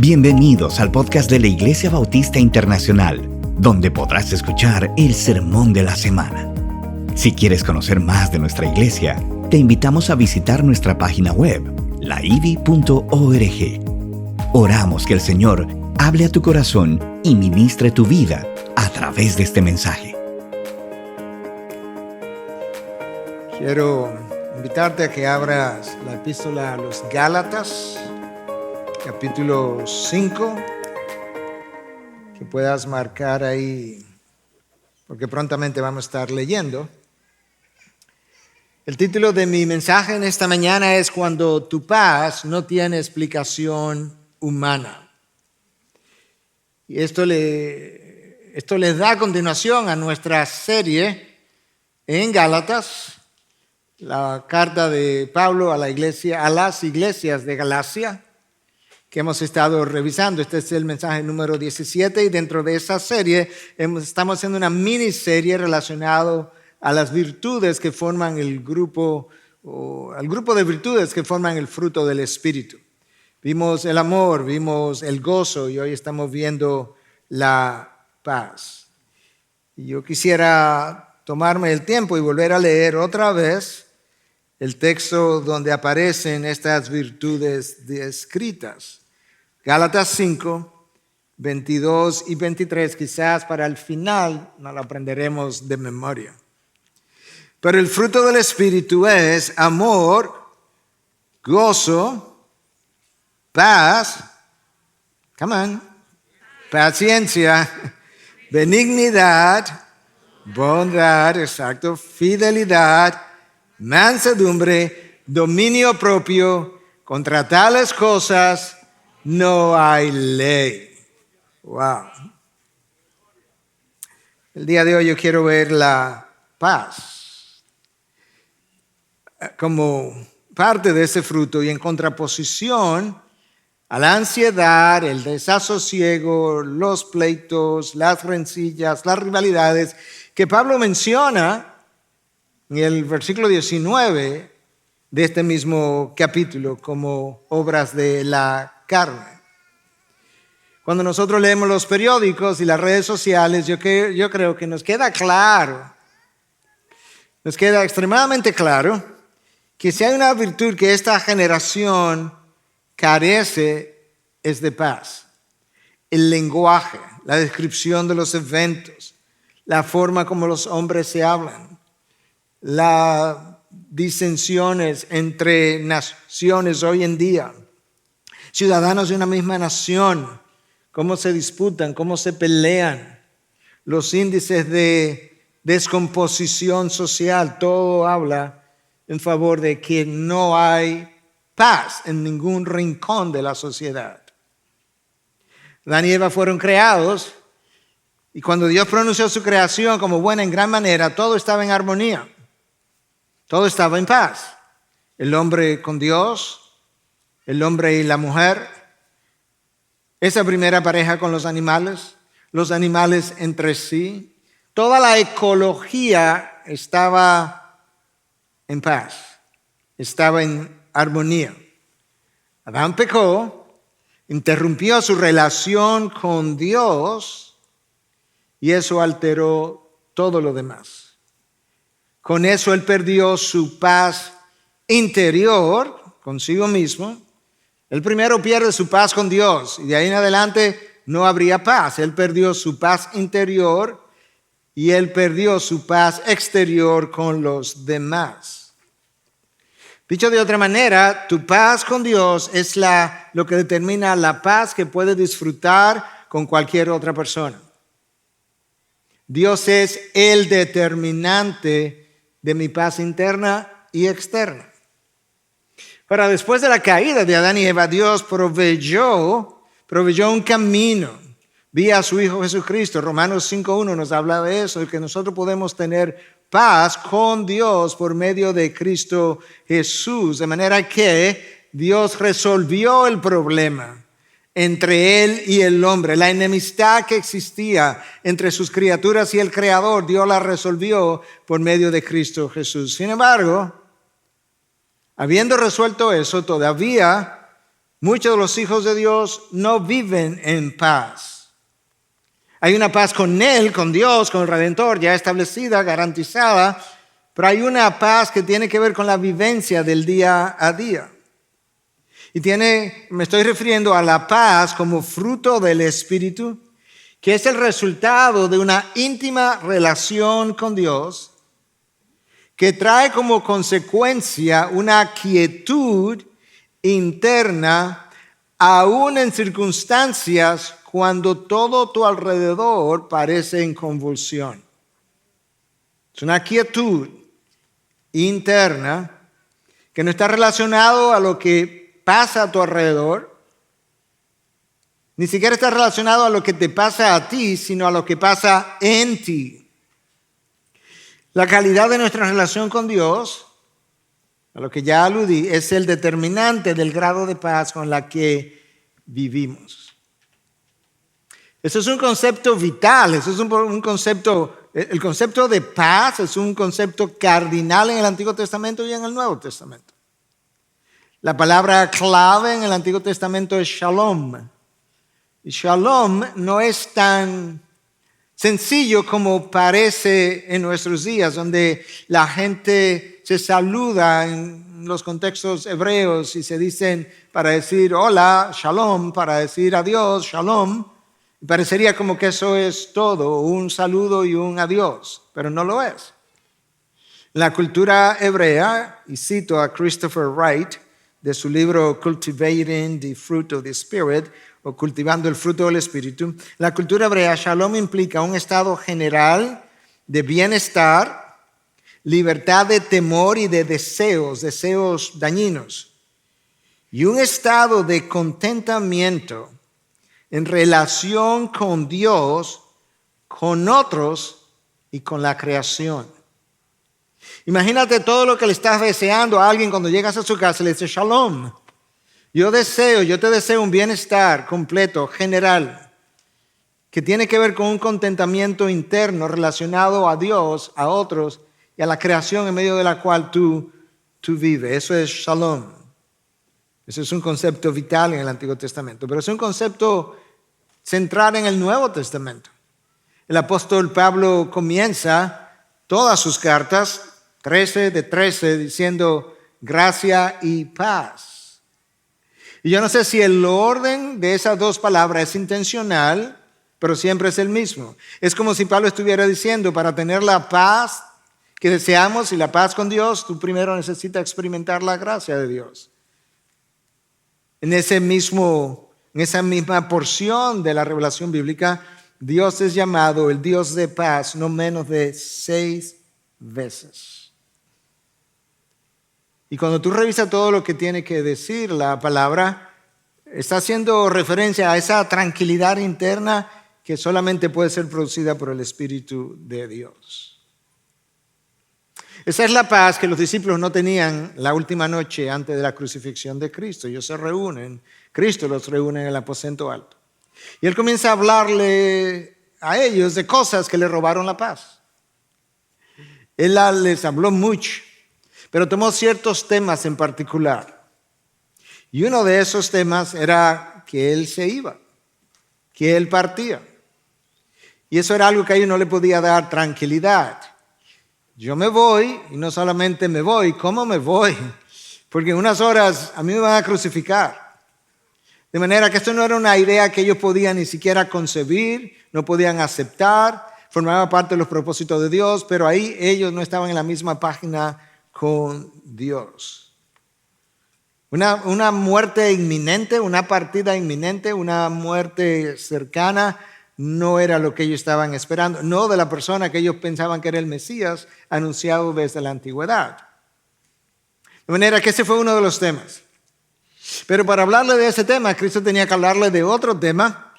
Bienvenidos al podcast de la Iglesia Bautista Internacional, donde podrás escuchar el sermón de la semana. Si quieres conocer más de nuestra iglesia, te invitamos a visitar nuestra página web, laivi.org. Oramos que el Señor hable a tu corazón y ministre tu vida a través de este mensaje. Quiero invitarte a que abras la epístola a los Gálatas, capítulo 5, que puedas marcar ahí, porque prontamente vamos a estar leyendo. El título de mi mensaje en esta mañana es Cuando tu paz no tiene explicación humana. Y esto le da continuación a nuestra serie en Gálatas, la carta de Pablo a las iglesias de Galacia, que hemos estado revisando. Este es el mensaje número 17 y dentro de esa serie estamos haciendo una miniserie relacionada a las virtudes que forman el grupo, o al grupo de virtudes que forman el fruto del Espíritu. Vimos el amor, vimos el gozo y hoy estamos viendo la paz. Y yo quisiera tomarme el tiempo y volver a leer otra vez el texto donde aparecen estas virtudes descritas. Gálatas 5, 22 y 23, quizás para el final no lo aprenderemos de memoria. Pero el fruto del Espíritu es amor, gozo, paz, paciencia, benignidad, bondad, fidelidad, mansedumbre, dominio propio. Contra tales cosas no hay ley. Wow. El día de hoy yo quiero ver la paz como parte de ese fruto y en contraposición a la ansiedad, el desasosiego, los pleitos, las rencillas, las rivalidades que Pablo menciona en el versículo 19 de este mismo capítulo como obras de la carne. Cuando nosotros leemos los periódicos y las redes sociales, yo creo que nos queda extremadamente claro que si hay una virtud que esta generación carece es de paz. El lenguaje, la descripción de los eventos, la forma como los hombres se hablan, las disensiones entre naciones hoy en día, ciudadanos de una misma nación, cómo se disputan, cómo se pelean, los índices de descomposición social, todo habla en favor de que no hay paz en ningún rincón de la sociedad. Adán y Eva fueron creados y cuando Dios pronunció su creación como buena en gran manera, todo estaba en armonía, todo estaba en paz. El hombre con Dios, el hombre y la mujer, esa primera pareja con los animales entre sí, toda la ecología estaba en paz, estaba en armonía. Adán pecó, interrumpió su relación con Dios y eso alteró todo lo demás. Con eso él perdió su paz interior consigo mismo. Él primero pierde su paz con Dios y de ahí en adelante no habría paz. Él perdió su paz interior y él perdió su paz exterior con los demás. Dicho de otra manera, tu paz con Dios es lo que determina la paz que puedes disfrutar con cualquier otra persona. Dios es el determinante de mi paz interna y externa. Pero después de la caída de Adán y Eva, Dios proveyó un camino vía su Hijo Jesucristo. Romanos 5:1 nos habla de eso, de que nosotros podemos tener paz con Dios por medio de Cristo Jesús. De manera que Dios resolvió el problema entre Él y el hombre. La enemistad que existía entre sus criaturas y el Creador, Dios la resolvió por medio de Cristo Jesús. Sin embargo, habiendo resuelto eso, todavía muchos de los hijos de Dios no viven en paz. Hay una paz con Él, con Dios, con el Redentor, ya establecida, garantizada, pero hay una paz que tiene que ver con la vivencia del día a día. Y me estoy refiriendo a la paz como fruto del Espíritu, que es el resultado de una íntima relación con Dios, que trae como consecuencia una quietud interna, aún en circunstancias cuando todo tu alrededor parece en convulsión. Es una quietud interna que no está relacionado a lo que pasa a tu alrededor, ni siquiera está relacionado a lo que te pasa a ti, sino a lo que pasa en ti. La calidad de nuestra relación con Dios, a lo que ya aludí, es el determinante del grado de paz con la que vivimos. Eso es un concepto vital, eso es un concepto, el concepto de paz es un concepto cardinal en el Antiguo Testamento y en el Nuevo Testamento. La palabra clave en el Antiguo Testamento es shalom. Y shalom no es tan sencillo como parece en nuestros días, donde la gente se saluda en los contextos hebreos y se dicen para decir hola, shalom, para decir adiós, shalom. Y parecería como que eso es todo, un saludo y un adiós, pero no lo es. La cultura hebrea, y cito a Christopher Wright de su libro Cultivating the Fruit of the Spirit, o Cultivando el Fruto del Espíritu, la cultura hebrea, shalom implica un estado general de bienestar, libertad de temor y de deseos dañinos, y un estado de contentamiento en relación con Dios, con otros y con la creación. Imagínate todo lo que le estás deseando a alguien cuando llegas a su casa y le dices shalom. Yo te deseo un bienestar completo, general, que tiene que ver con un contentamiento interno relacionado a Dios, a otros y a la creación en medio de la cual tú vives. Eso es shalom. Eso es un concepto vital en el Antiguo Testamento, pero es un concepto central en el Nuevo Testamento. El apóstol Pablo comienza todas sus cartas, 13, diciendo gracia y paz. Y yo no sé si el orden de esas dos palabras es intencional, pero siempre es el mismo. Es como si Pablo estuviera diciendo, para tener la paz que deseamos y la paz con Dios, tú primero necesitas experimentar la gracia de Dios. En esa misma porción de la revelación bíblica, Dios es llamado el Dios de paz no menos de 6 veces. Y cuando tú revisas todo lo que tiene que decir la palabra, está haciendo referencia a esa tranquilidad interna que solamente puede ser producida por el Espíritu de Dios. Esa es la paz que los discípulos no tenían la última noche antes de la crucifixión de Cristo. Ellos se reúnen, Cristo los reúne en el aposento alto. Y Él comienza a hablarle a ellos de cosas que le robaron la paz. Él les habló mucho, pero tomó ciertos temas en particular. Y uno de esos temas era que Él se iba, que Él partía. Y eso era algo que a ellos no le podía dar tranquilidad. Yo me voy, y no solamente me voy, ¿cómo me voy? Porque en unas horas a mí me van a crucificar. De manera que esto no era una idea que ellos podían ni siquiera concebir, no podían aceptar, formaba parte de los propósitos de Dios, pero ahí ellos no estaban en la misma página con Dios. Una muerte inminente, una partida inminente, una muerte cercana, no era lo que ellos estaban esperando, no de la persona que ellos pensaban que era el Mesías anunciado desde la antigüedad. De manera que ese fue uno de los temas. Pero para hablarle de ese tema, Cristo tenía que hablarle de otro tema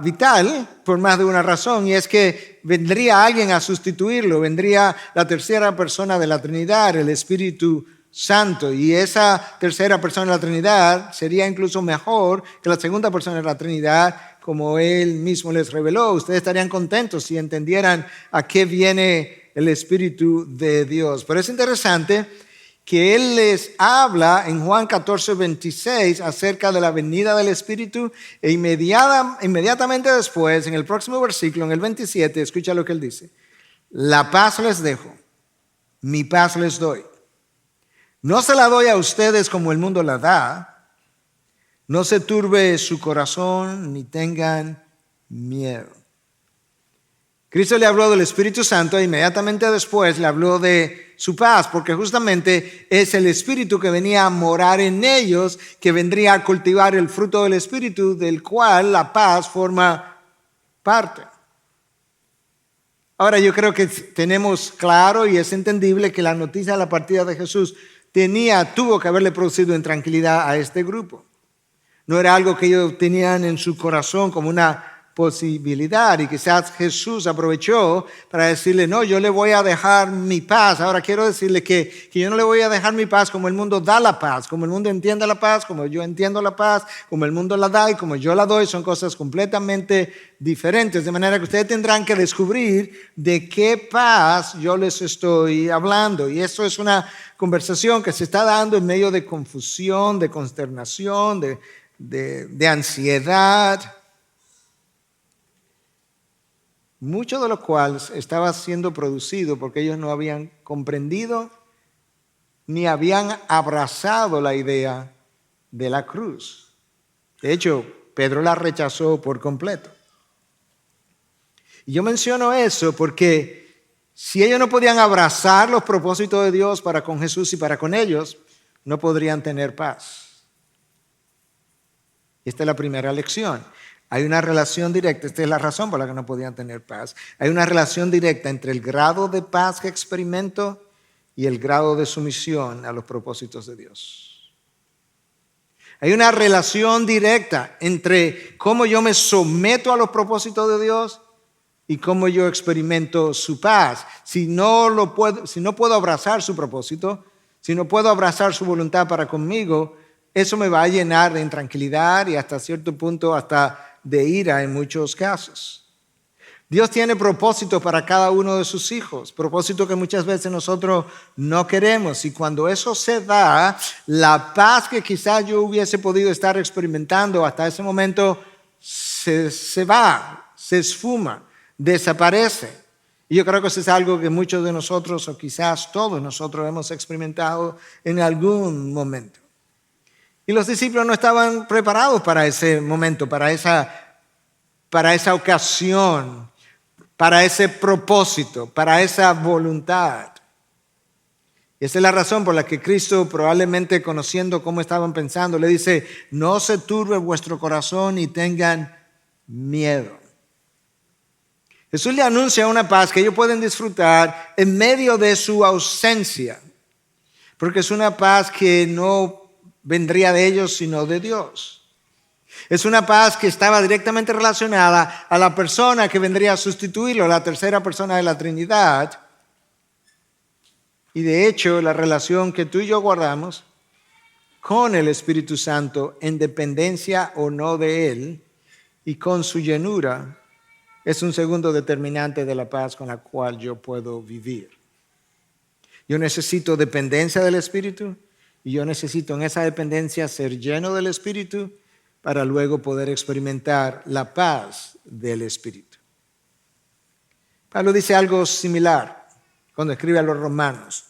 vital por más de una razón, y es que vendría alguien a sustituirlo, vendría la tercera persona de la Trinidad, el Espíritu Santo, y esa tercera persona de la Trinidad sería incluso mejor que la segunda persona de la Trinidad, como Él mismo les reveló. Ustedes estarían contentos si entendieran a qué viene el Espíritu de Dios. Pero es interesante que Él les habla en Juan 14:26 acerca de la venida del Espíritu e inmediatamente después, en el próximo versículo, en el 27, escucha lo que Él dice. La paz les dejo, mi paz les doy. No se la doy a ustedes como el mundo la da. No se turbe su corazón ni tengan miedo. Cristo le habló del Espíritu Santo e inmediatamente después le habló de su paz, porque justamente es el Espíritu que venía a morar en ellos, que vendría a cultivar el fruto del Espíritu, del cual la paz forma parte. Ahora yo creo que tenemos claro y es entendible que la noticia de la partida de Jesús tuvo que haberle producido intranquilidad a este grupo. No era algo que ellos tenían en su corazón como una posibilidad, y quizás Jesús aprovechó para decirle, no, yo le voy a dejar mi paz. Ahora quiero decirle que yo no le voy a dejar mi paz como el mundo da la paz, como el mundo entiende la paz, como yo entiendo la paz, como el mundo la da y como yo la doy, son cosas completamente diferentes, de manera que ustedes tendrán que descubrir de qué paz yo les estoy hablando. Y eso es una conversación que se está dando en medio de confusión, de consternación, de ansiedad, mucho de lo cual estaba siendo producido porque ellos no habían comprendido ni habían abrazado la idea de la cruz. De hecho, Pedro la rechazó por completo. Y yo menciono eso porque si ellos no podían abrazar los propósitos de Dios para con Jesús y para con ellos, no podrían tener paz. Esta es la primera lección. Hay una relación directa, esta es la razón por la que no podían tener paz. Hay una relación directa entre el grado de paz que experimento y el grado de sumisión a los propósitos de Dios. Hay una relación directa entre cómo yo me someto a los propósitos de Dios y cómo yo experimento su paz. Si no puedo abrazar su propósito, si no puedo abrazar su voluntad para conmigo, eso me va a llenar de intranquilidad y hasta cierto punto hasta de ira en muchos casos. Dios tiene propósitos para cada uno de sus hijos, propósitos que muchas veces nosotros no queremos. Y cuando eso se da, la paz que quizás yo hubiese podido estar experimentando hasta ese momento se va, se esfuma, desaparece. Y yo creo que eso es algo que muchos de nosotros, o quizás todos nosotros, hemos experimentado en algún momento. Y los discípulos no estaban preparados para ese momento, para esa ocasión, para ese propósito, para esa voluntad. Y esa es la razón por la que Cristo, probablemente conociendo cómo estaban pensando, le dice, no se turbe vuestro corazón y tengan miedo. Jesús le anuncia una paz que ellos pueden disfrutar en medio de su ausencia, porque es una paz que no vendría de ellos, sino de Dios. Es una paz que estaba directamente relacionada a la persona que vendría a sustituirlo, la tercera persona de la Trinidad. Y de hecho, la relación que tú y yo guardamos con el Espíritu Santo, en dependencia o no de Él, y con su llenura, es un segundo determinante de la paz con la cual yo puedo vivir. Yo necesito dependencia del Espíritu. Y yo necesito en esa dependencia ser lleno del Espíritu para luego poder experimentar la paz del Espíritu. Pablo dice algo similar cuando escribe a los romanos.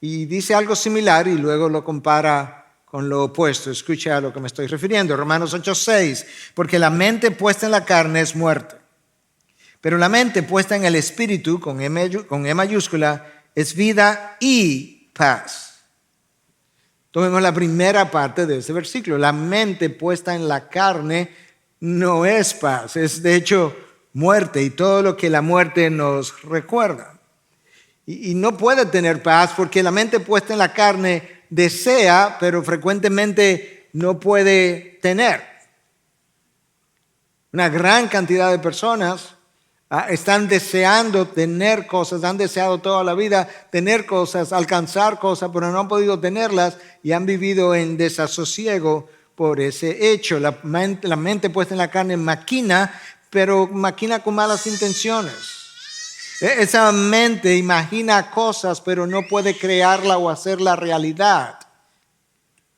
Y dice algo similar y luego lo compara con lo opuesto. Escucha a lo que me estoy refiriendo. Romanos 8:6. Porque la mente puesta en la carne es muerte. Pero la mente puesta en el Espíritu, con E mayúscula, es vida y paz. Tomemos la primera parte de ese versículo. La mente puesta en la carne no es paz, es de hecho muerte y todo lo que la muerte nos recuerda. Y no puede tener paz porque la mente puesta en la carne desea, pero frecuentemente no puede tener. Una gran cantidad de personas están deseando tener cosas, han deseado toda la vida tener cosas, alcanzar cosas, pero no han podido tenerlas y han vivido en desasosiego por ese hecho. La mente puesta en la carne maquina, pero maquina con malas intenciones. Esa mente imagina cosas, pero no puede crearla o hacerla realidad.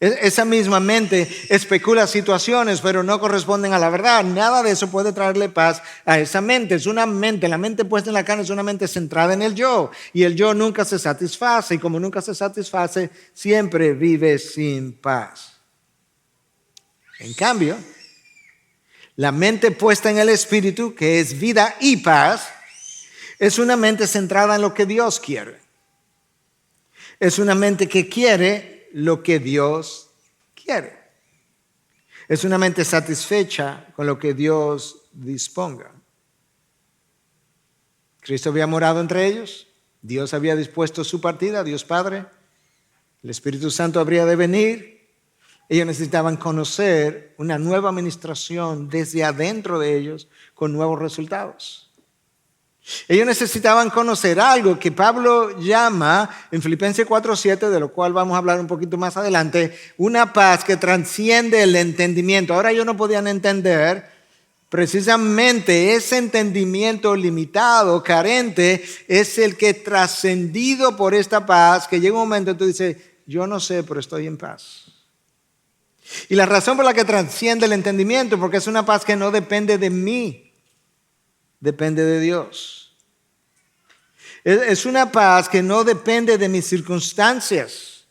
Esa misma mente especula situaciones, pero no corresponden a la verdad. Nada de eso puede traerle paz a esa mente. Es una mente, la mente puesta en la carne es una mente centrada en el yo. Y el yo nunca se satisface. Y como nunca se satisface, siempre vive sin paz. En cambio, la mente puesta en el Espíritu, que es vida y paz, es una mente centrada en lo que Dios quiere. Es una mente que quiere lo que Dios quiere. Es una mente satisfecha con lo que Dios disponga. Cristo había morado entre ellos. Dios había dispuesto su partida, Dios Padre. El Espíritu Santo habría de venir. Ellos necesitaban conocer una nueva administración desde adentro de ellos con nuevos resultados. Ellos necesitaban conocer algo que Pablo llama en Filipenses 4:7, de lo cual vamos a hablar un poquito más adelante, una paz que trasciende el entendimiento. Ahora ellos no podían entender precisamente ese entendimiento limitado, carente, es el que trascendido por esta paz, que llega un momento en que tú dices, yo no sé, pero estoy en paz. Y la razón por la que trasciende el entendimiento, porque es una paz que no depende de mí, depende de Dios. Es una paz que no depende de mis circunstancias,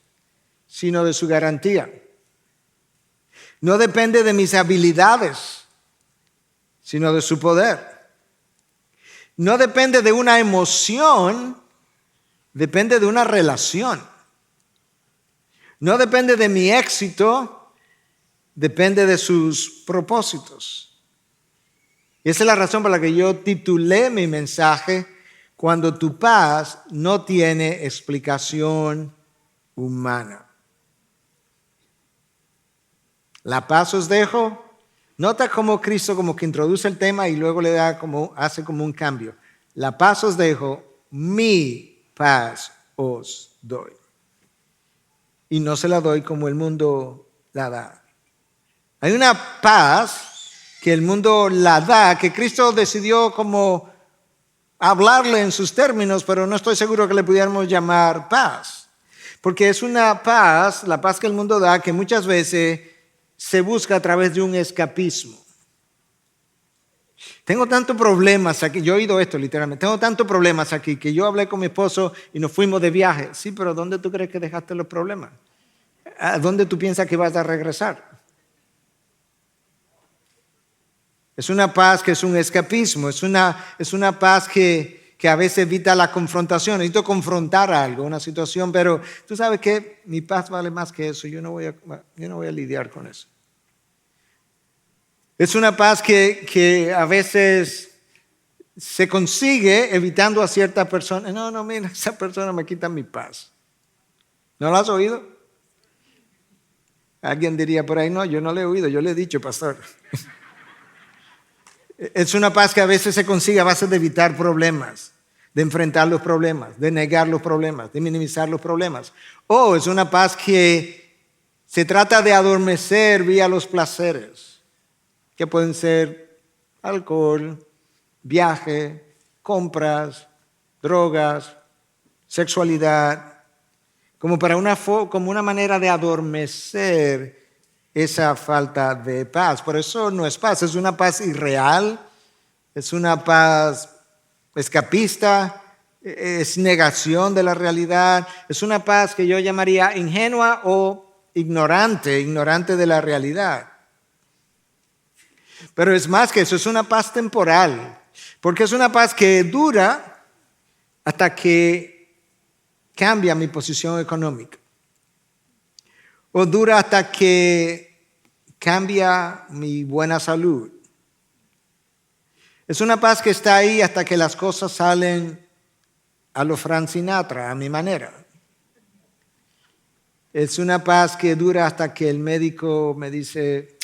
sino de su garantía. No depende de mis habilidades, sino de su poder. No depende de una emoción, depende de una relación. No depende de mi éxito, depende de sus propósitos. Y esa es la razón por la que yo titulé mi mensaje, Cuando tu paz no tiene explicación humana. La paz os dejo. Nota cómo Cristo como que introduce el tema y luego le da hace como un cambio. La paz os dejo, mi paz os doy. Y no se la doy como el mundo la da. Hay una paz que el mundo la da, que Cristo decidió como hablarle en sus términos, pero no estoy seguro que le pudiéramos llamar paz. Porque es una paz, la paz que el mundo da, que muchas veces se busca a través de un escapismo. Tengo tantos problemas aquí, yo he oído esto literalmente, tengo tantos problemas aquí que yo hablé con mi esposo y nos fuimos de viaje. Sí, pero ¿dónde tú crees que dejaste los problemas? ¿A dónde tú piensas que vas a regresar? Es una paz que es un escapismo, es una paz que a veces evita la confrontación. Necesito confrontar algo, una situación, pero tú sabes que mi paz vale más que eso, yo no voy a lidiar con eso. Es una paz que a veces se consigue evitando a cierta persona. No, mira, esa persona me quita mi paz. ¿No lo has oído? Alguien diría por ahí, no, yo no le he oído, yo le he dicho, pastor. Es una paz que a veces se consigue a base de evitar problemas, de enfrentar los problemas, de negar los problemas, de minimizar los problemas. O es una paz que se trata de adormecer vía los placeres, que pueden ser alcohol, viaje, compras, drogas, sexualidad, como una manera de adormecer esa falta de paz. Por eso no es paz, es una paz irreal, es una paz escapista, es negación de la realidad, es una paz que yo llamaría ingenua o ignorante de la realidad. Pero es más que eso, es una paz temporal, porque es una paz que dura hasta que cambia mi posición económica, o dura hasta que cambia mi buena salud. Es una paz que está ahí hasta que las cosas salen a lo Frank Sinatra, a mi manera. Es una paz que dura hasta que el médico me dice,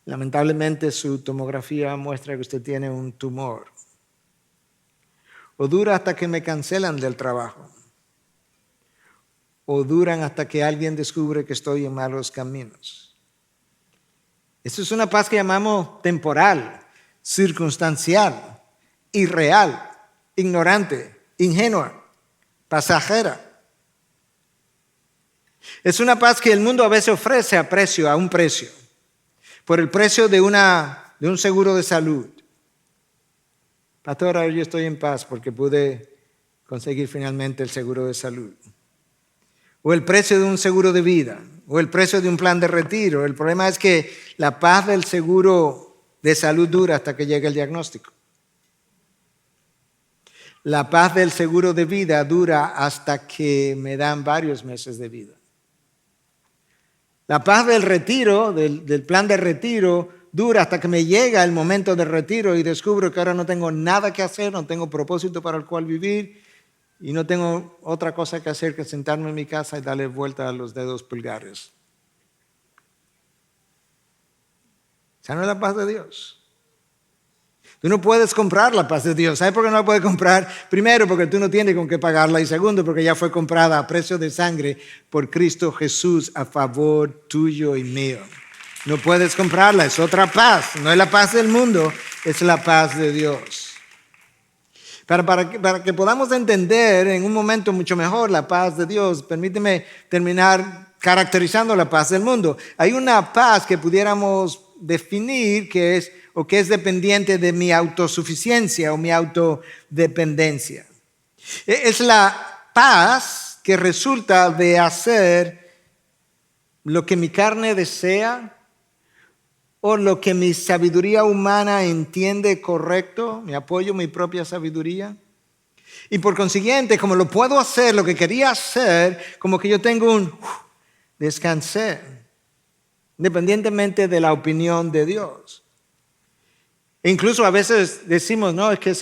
lamentablemente su tomografía muestra que usted tiene un tumor. O dura hasta que me cancelan del trabajo. O duran hasta que alguien descubre que estoy en malos caminos. Eso es una paz que llamamos temporal, circunstancial, irreal. ignorante, ingenua, pasajera. Es una paz que el mundo a veces ofrece a un precio, por el precio de un seguro de salud. Pastor, ahora yo estoy en paz porque pude conseguir finalmente el seguro de salud. O el precio de un seguro de vida, o el precio de un plan de retiro. El problema es que la paz del seguro de salud dura hasta que llegue el diagnóstico. La paz del seguro de vida dura hasta que me dan varios meses de vida. La paz del retiro, del plan de retiro, dura hasta que me llega el momento del retiro y descubro que ahora no tengo nada que hacer, no tengo propósito para el cual vivir y no tengo otra cosa que hacer que sentarme en mi casa y darle vuelta a los dedos pulgares. Esa no es la paz de Dios. Tú no puedes comprar la paz de Dios. ¿Sabes por qué no la puedes comprar? Primero, porque tú no tienes con qué pagarla. Y segundo, porque ya fue comprada a precio de sangre por Cristo Jesús a favor tuyo y mío. No puedes comprarla, es otra paz. No es la paz del mundo, es la paz de Dios. Para que podamos entender en un momento mucho mejor la paz de Dios, permíteme terminar caracterizando la paz del mundo. Hay una paz que pudiéramos definir que es dependiente de mi autosuficiencia o mi autodependencia. Es la paz que resulta de hacer lo que mi carne desea o lo que mi sabiduría humana entiende correcto, me apoyo en mi propia sabiduría. Y por consiguiente, como lo puedo hacer, lo que quería hacer, como que yo tengo descansé, independientemente de la opinión de Dios. Incluso a veces decimos, no, es que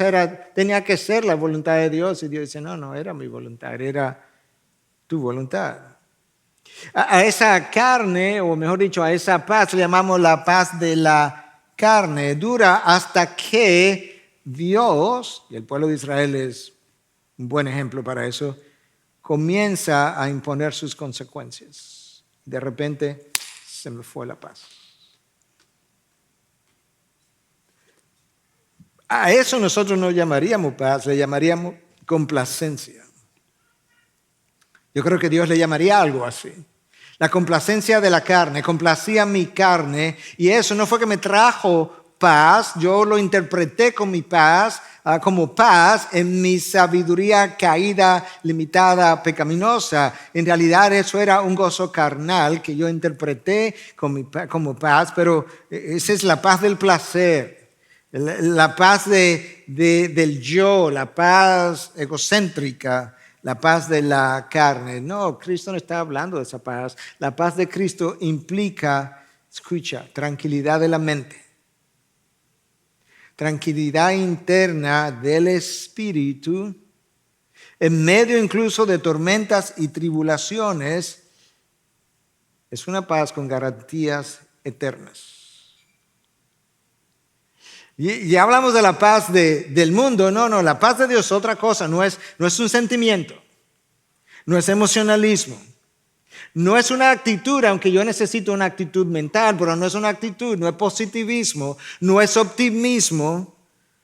tenía que ser la voluntad de Dios. Y Dios dice, no era mi voluntad, era tu voluntad. A esa carne, o mejor dicho, a esa paz, le llamamos la paz de la carne. Dura hasta que Dios, y el pueblo de Israel es un buen ejemplo para eso, comienza a imponer sus consecuencias. De repente se me fue la paz. A eso nosotros no llamaríamos paz, le llamaríamos complacencia. Yo creo que Dios le llamaría algo así. La complacencia de la carne, complacía mi carne y eso no fue que me trajo paz, yo lo interpreté con mi paz, como paz en mi sabiduría caída, limitada, pecaminosa. En realidad eso era un gozo carnal que yo interpreté como paz, pero esa es la paz del placer. La paz del yo, la paz egocéntrica, la paz de la carne. No, Cristo no está hablando de esa paz. La paz de Cristo implica, escucha, tranquilidad de la mente, tranquilidad interna del espíritu, en medio incluso de tormentas y tribulaciones. Es una paz con garantías eternas. Y hablamos de la paz del mundo. No, la paz de Dios es otra cosa. No es un sentimiento, no es emocionalismo, no es una actitud, aunque yo necesito una actitud mental, pero no es una actitud, no es positivismo, no es optimismo,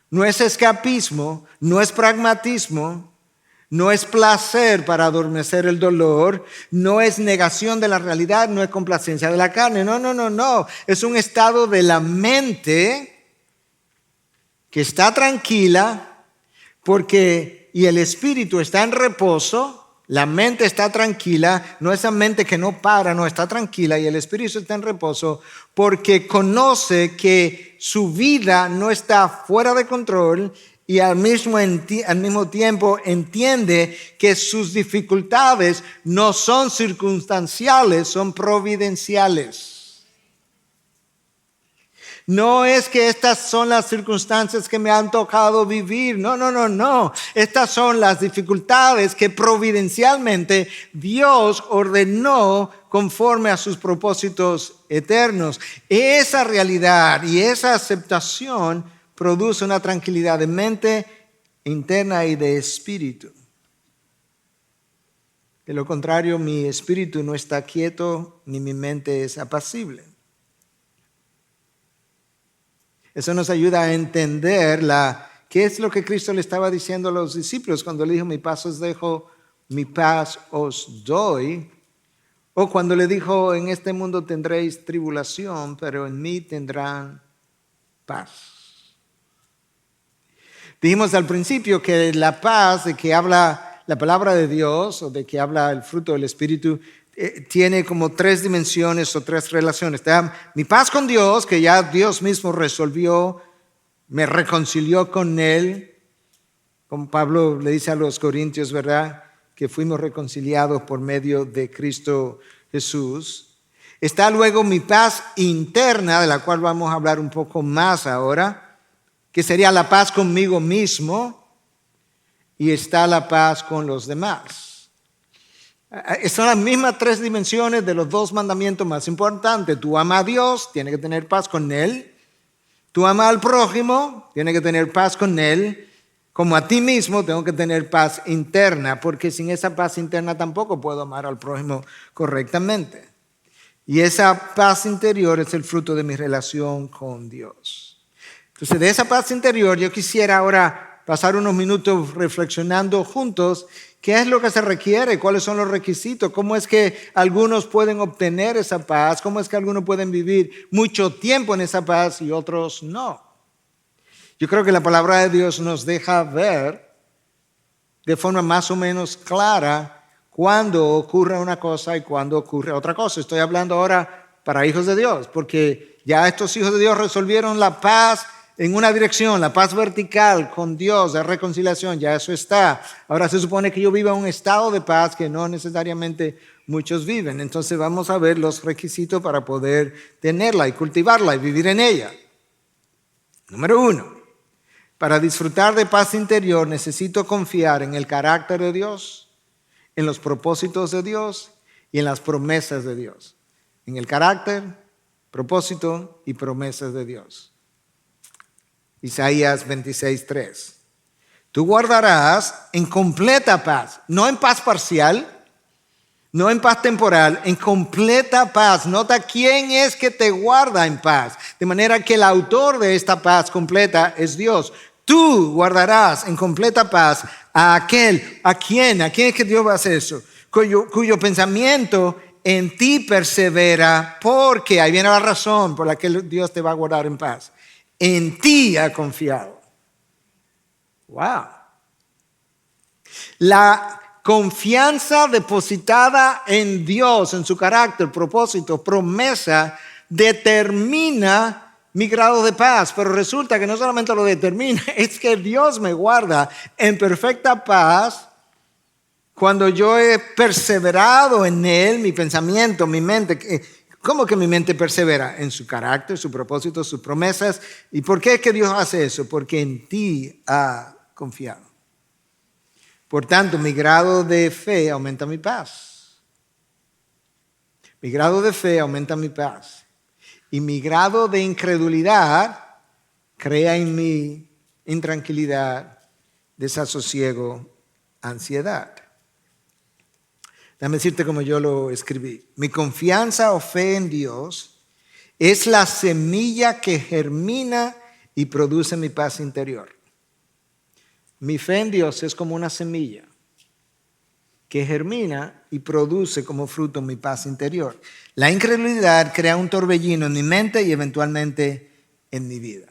no es escapismo, no es pragmatismo, no es placer para adormecer el dolor, no es negación de la realidad, no es complacencia de la carne. No. Es un estado de la mente que está tranquila y el espíritu está en reposo, la mente está tranquila, no esa mente que no para, no está tranquila y el espíritu está en reposo porque conoce que su vida no está fuera de control y al mismo tiempo entiende que sus dificultades no son circunstanciales, son providenciales. No es que estas son las circunstancias que me han tocado vivir. No. Estas son las dificultades que providencialmente Dios ordenó conforme a sus propósitos eternos. Esa realidad y esa aceptación produce una tranquilidad de mente interna y de espíritu. De lo contrario, mi espíritu no está quieto ni mi mente es apacible. Eso nos ayuda a entender la ¿Qué es lo que Cristo le estaba diciendo a los discípulos cuando le dijo, mi paz os dejo, mi paz os doy? O cuando le dijo, en este mundo tendréis tribulación, pero en mí tendrán paz. Dijimos al principio que la paz de que habla la palabra de Dios o de que habla el fruto del Espíritu tiene como 3 dimensiones o 3 relaciones. Mi paz con Dios, que ya Dios mismo resolvió, me reconcilió con Él, como Pablo le dice a los Corintios, ¿verdad? Que fuimos reconciliados por medio de Cristo Jesús. Está luego mi paz interna, de la cual vamos a hablar un poco más ahora, que sería la paz conmigo mismo, y está la paz con los demás. Son las mismas 3 dimensiones de los 2 mandamientos más importantes. Tú amas a Dios, tienes que tener paz con Él. Tú amas al prójimo, tienes que tener paz con Él. Como a ti mismo, tengo que tener paz interna, porque sin esa paz interna tampoco puedo amar al prójimo correctamente. Y esa paz interior es el fruto de mi relación con Dios. Entonces, de esa paz interior, yo quisiera ahora pasar unos minutos reflexionando juntos qué es lo que se requiere, cuáles son los requisitos, cómo es que algunos pueden obtener esa paz, cómo es que algunos pueden vivir mucho tiempo en esa paz y otros no. Yo creo que la palabra de Dios nos deja ver de forma más o menos clara cuándo ocurre una cosa y cuándo ocurre otra cosa. Estoy hablando ahora para hijos de Dios, porque ya estos hijos de Dios resolvieron la paz en una dirección, la paz vertical con Dios, la reconciliación, ya eso está. Ahora se supone que yo viva un estado de paz que no necesariamente muchos viven. Entonces vamos a ver los requisitos para poder tenerla y cultivarla y vivir en ella. Número 1. Para disfrutar de paz interior necesito confiar en el carácter de Dios, en los propósitos de Dios y en las promesas de Dios. En el carácter, propósito y promesas de Dios. Isaías 26:3. Tú guardarás en completa paz, no en paz parcial, no en paz temporal, en completa paz. Nota quién es que te guarda en paz. De manera que el autor de esta paz completa es Dios. Tú guardarás en completa paz a aquel, ¿a quién es que Dios va a hacer eso? Cuyo pensamiento en ti persevera, porque ahí viene la razón por la que Dios te va a guardar en paz. En ti ha confiado. Wow. La confianza depositada en Dios, en su carácter, propósito, promesa, determina mi grado de paz, pero resulta que no solamente lo determina, es que Dios me guarda en perfecta paz cuando yo he perseverado en Él, mi pensamiento, mi mente. ¿Cómo que mi mente persevera? En su carácter, su propósito, sus promesas. ¿Y por qué es que Dios hace eso? Porque en ti ha confiado. Por tanto, mi grado de fe aumenta mi paz. Mi grado de fe aumenta mi paz. Y mi grado de incredulidad crea en mí intranquilidad, desasosiego, ansiedad. Déjame decirte como yo lo escribí. Mi confianza o fe en Dios es la semilla que germina y produce mi paz interior. Mi fe en Dios es como una semilla que germina y produce como fruto mi paz interior. La incredulidad crea un torbellino en mi mente y eventualmente en mi vida.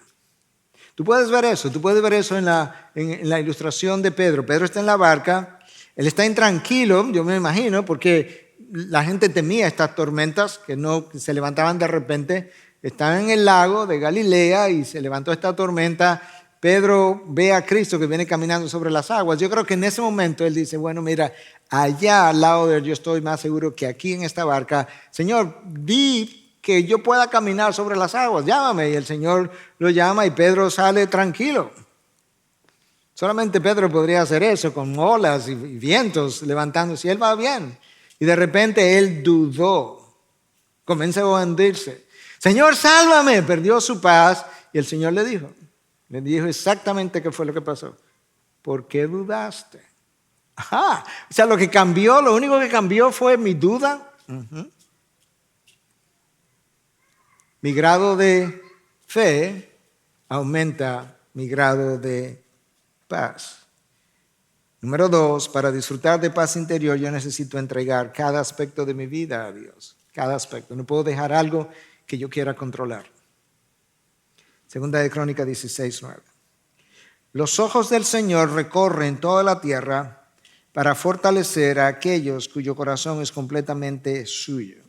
Tú puedes ver eso en la ilustración de Pedro. Pedro está en la barca, él está intranquilo, yo me imagino, porque la gente temía estas tormentas que se levantaban de repente. Estaban en el lago de Galilea y se levantó esta tormenta. Pedro ve a Cristo que viene caminando sobre las aguas. Yo creo que en ese momento él dice, bueno, mira, allá al lado de él yo estoy más seguro que aquí en esta barca. Señor, di que yo pueda caminar sobre las aguas, llámame. Y el Señor lo llama y Pedro sale tranquilo. Solamente Pedro podría hacer eso con olas y vientos levantándose y él va bien. Y de repente él dudó, comenzó a hundirse. Señor, sálvame, perdió su paz y el Señor le dijo exactamente qué fue lo que pasó. ¿Por qué dudaste? Ajá. O sea, lo único que cambió fue mi duda. Mi grado de fe aumenta mi grado de paz. Número 2, para disfrutar de paz interior yo necesito entregar cada aspecto de mi vida a Dios. Cada aspecto. No puedo dejar algo que yo quiera controlar. Segunda de Crónicas 16:9. Los ojos del Señor recorren toda la tierra para fortalecer a aquellos cuyo corazón es completamente suyo.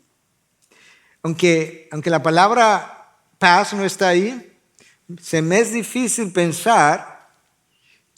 Aunque la palabra paz no está ahí, se me es difícil pensar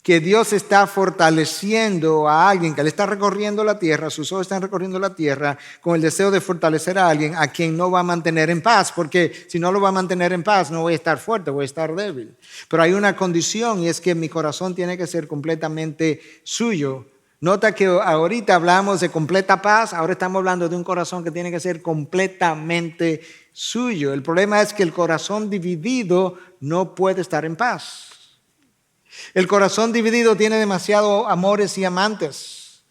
que Dios está fortaleciendo a alguien, que Él está recorriendo la tierra, sus ojos están recorriendo la tierra con el deseo de fortalecer a alguien a quien no va a mantener en paz, porque si no lo va a mantener en paz no voy a estar fuerte, voy a estar débil. Pero hay una condición y es que mi corazón tiene que ser completamente suyo. Nota que ahorita hablamos de completa paz, ahora estamos hablando de un corazón que tiene que ser completamente suyo. El problema es que el corazón dividido no puede estar en paz. El corazón dividido tiene demasiados amores y amantes.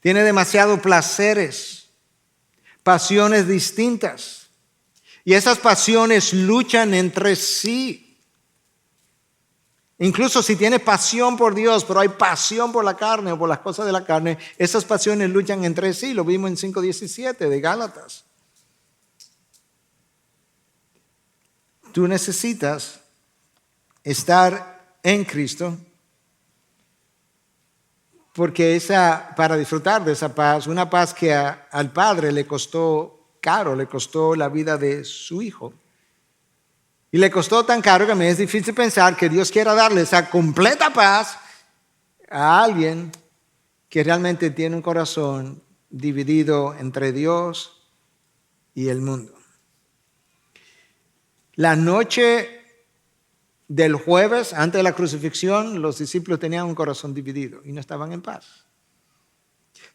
Tiene demasiados placeres, pasiones distintas. Y esas pasiones luchan entre sí. Incluso si tiene pasión por Dios, pero hay pasión por la carne o por las cosas de la carne, esas pasiones luchan entre sí. Lo vimos en 5:17 de Gálatas. Tú necesitas estar en Cristo, porque para disfrutar de esa paz, una paz que al Padre le costó caro, le costó la vida de su Hijo. Y le costó tan caro que me es difícil pensar que Dios quiera darle esa completa paz a alguien que realmente tiene un corazón dividido entre Dios y el mundo. La noche del jueves, antes de la crucifixión, los discípulos tenían un corazón dividido y no estaban en paz.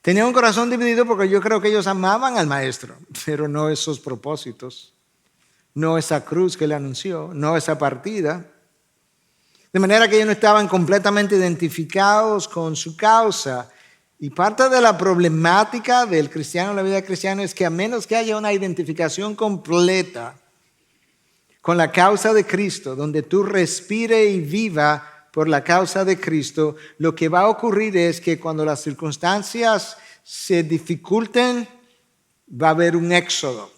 Tenían un corazón dividido porque yo creo que ellos amaban al Maestro, pero no esos propósitos, no esa cruz que Él anunció, no esa partida. De manera que ellos no estaban completamente identificados con su causa. Y parte de la problemática del cristiano, la vida del cristiano, es que a menos que haya una identificación completa con la causa de Cristo, donde tú respire y viva por la causa de Cristo, lo que va a ocurrir es que cuando las circunstancias se dificulten, va a haber un éxodo,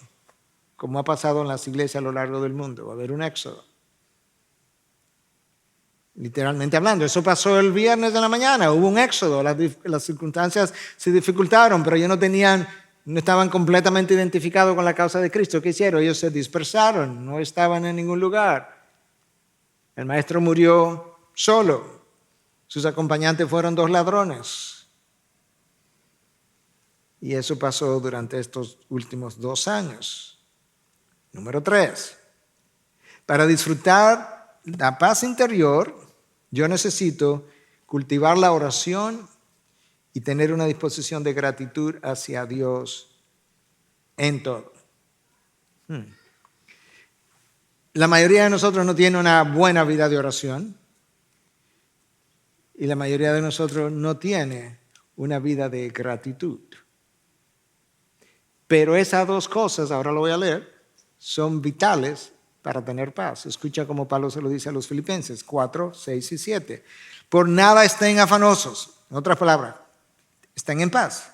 como ha pasado en las iglesias a lo largo del mundo, va a haber un éxodo. Literalmente hablando, eso pasó el viernes de la mañana, hubo un éxodo, las circunstancias se dificultaron, pero ellos no estaban completamente identificados con la causa de Cristo. ¿Qué hicieron? Ellos se dispersaron, no estaban en ningún lugar. El Maestro murió solo. Sus acompañantes fueron 2 ladrones. Y eso pasó durante estos últimos 2 años. Número 3. Para disfrutar la paz interior, yo necesito cultivar la oración y tener una disposición de gratitud hacia Dios en todo. La mayoría de nosotros no tiene una buena vida de oración y la mayoría de nosotros no tiene una vida de gratitud. Pero esas 2 cosas, ahora lo voy a leer, son vitales para tener paz. Escucha como Pablo se lo dice a los Filipenses 4, 6 y 7. Por nada estén afanosos. En otras palabras, estén en paz.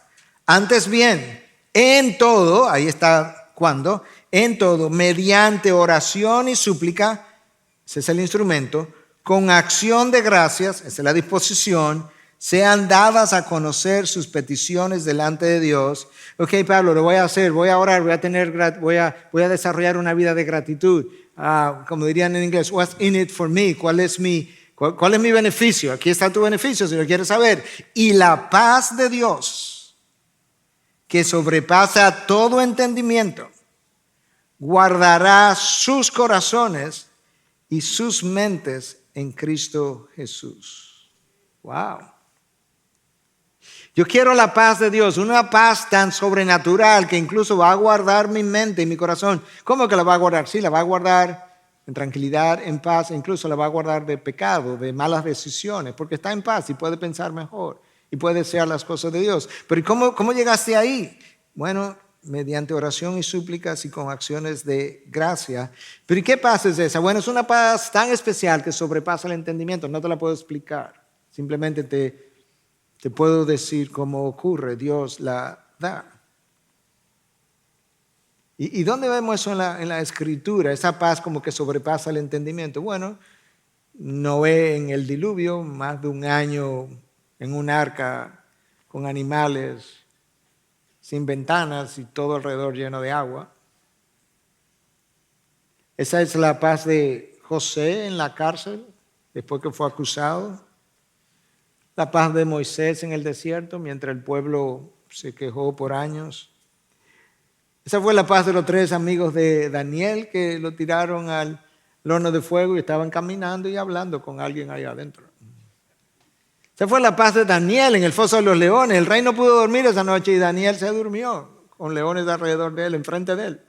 Antes bien, en todo, ahí está cuando, en todo, mediante oración y súplica, ese es el instrumento, con acción de gracias, esa es la disposición, sean dadas a conocer sus peticiones delante de Dios. Ok, Pablo, lo voy a hacer, voy a orar, voy a desarrollar una vida de gratitud. Como dirían en inglés, what's in it for me? ¿Cuál es mi beneficio? Aquí está tu beneficio si lo quieres saber. Y la paz de Dios, que sobrepasa todo entendimiento, guardará sus corazones y sus mentes en Cristo Jesús. Wow. Yo quiero la paz de Dios, una paz tan sobrenatural que incluso va a guardar mi mente y mi corazón. ¿Cómo que la va a guardar? Sí, la va a guardar en tranquilidad, en paz, e incluso la va a guardar de pecado, de malas decisiones, porque está en paz y puede pensar mejor y puede desear las cosas de Dios. Pero ¿cómo llegaste ahí? Bueno, mediante oración y súplicas y con acciones de gracia. Pero ¿y qué paz es esa? Bueno, es una paz tan especial que sobrepasa el entendimiento. No te la puedo explicar. Simplemente te puedo decir cómo ocurre. Dios la da. ¿Y dónde vemos eso en la Escritura? Esa paz como que sobrepasa el entendimiento. Bueno, Noé en el diluvio, más de un año en un arca con animales, sin ventanas y todo alrededor lleno de agua. Esa es la paz de José en la cárcel, después que fue acusado. La paz de Moisés en el desierto, mientras el pueblo se quejó por años. Esa fue la paz de los 3 amigos de Daniel que lo tiraron al horno de fuego y estaban caminando y hablando con alguien ahí adentro. Esa fue la paz de Daniel en el foso de los leones. El rey no pudo dormir esa noche y Daniel se durmió con leones alrededor de él, enfrente de él.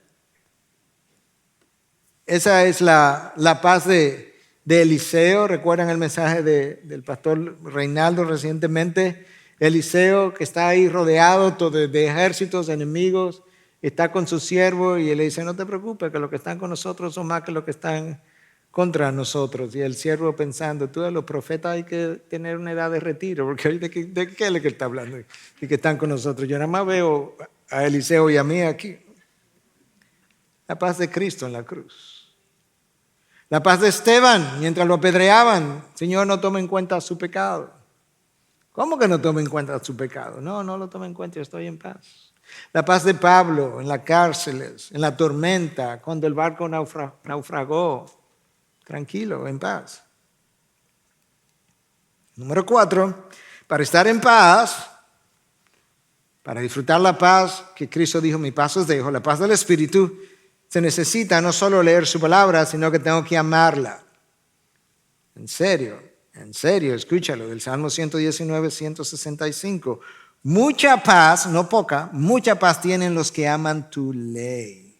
Esa es la paz de Eliseo. ¿Recuerdan el mensaje del pastor Reinaldo recientemente? Eliseo que está ahí rodeado de ejércitos enemigos, está con su siervo y él le dice, no te preocupes, que los que están con nosotros son más que los que están contra nosotros. Y el siervo pensando, tú de los profetas hay que tener una edad de retiro, porque ¿de qué es lo que está hablando? Y que están con nosotros. Yo nada más veo a Eliseo y a mí aquí. La paz de Cristo en la cruz. La paz de Esteban, mientras lo apedreaban, Señor, no tome en cuenta su pecado. ¿Cómo que no tome en cuenta su pecado? No lo tome en cuenta, yo estoy en paz. La paz de Pablo en las cárceles, en la tormenta, cuando el barco naufragó, tranquilo, en paz. Número 4, para estar en paz, para disfrutar la paz que Cristo dijo, mi paz os dejo, la paz del Espíritu, se necesita no solo leer su palabra, sino que tengo que amarla. En serio, escúchalo, del Salmo 119, 165. Mucha paz, no poca, mucha paz tienen los que aman tu ley.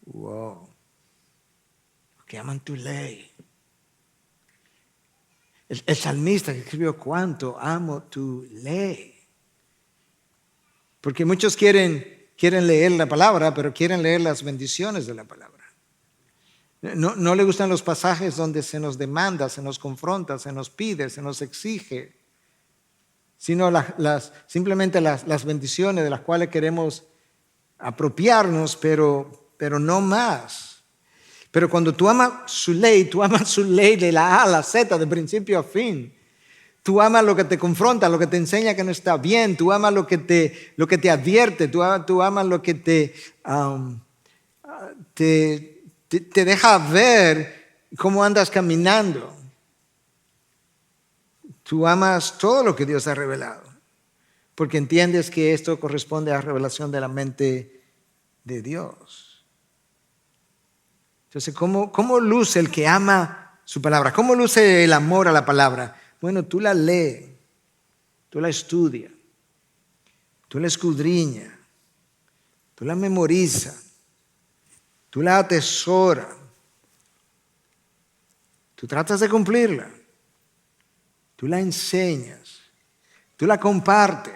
Wow. Los que aman tu ley. El salmista que escribió, ¿cuánto amo tu ley? Porque muchos quieren leer la palabra, pero quieren leer las bendiciones de la palabra. No le gustan los pasajes donde se nos demanda, se nos confronta, se nos pide, se nos exige, sino simplemente las bendiciones de las cuales queremos apropiarnos, pero no más. Pero cuando tú amas su ley de la A a la Z, de principio a fin. Tú amas lo que te confronta, lo que te enseña que no está bien. Tú amas lo que te advierte. Tú amas lo que te deja ver cómo andas caminando. Tú amas todo lo que Dios ha revelado, porque entiendes que esto corresponde a la revelación de la mente de Dios. Entonces, ¿cómo luce el que ama su palabra? ¿Cómo luce el amor a la palabra? Bueno, tú la lees, tú la estudias, tú la escudriñas, tú la memorizas, tú la atesoras, tú tratas de cumplirla. Tú la enseñas, tú la compartes,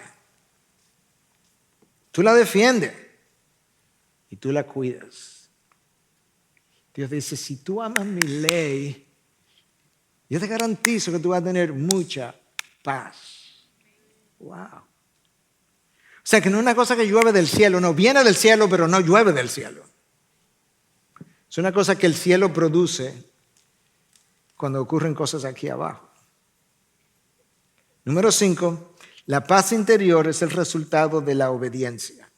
tú la defiendes y tú la cuidas. Dios dice, si tú amas mi ley, yo te garantizo que tú vas a tener mucha paz. Wow. O sea, que no es una cosa que llueve del cielo, no, viene del cielo, pero no llueve del cielo. Es una cosa que el cielo produce cuando ocurren cosas aquí abajo. Número 5, la paz interior es el resultado de la obediencia.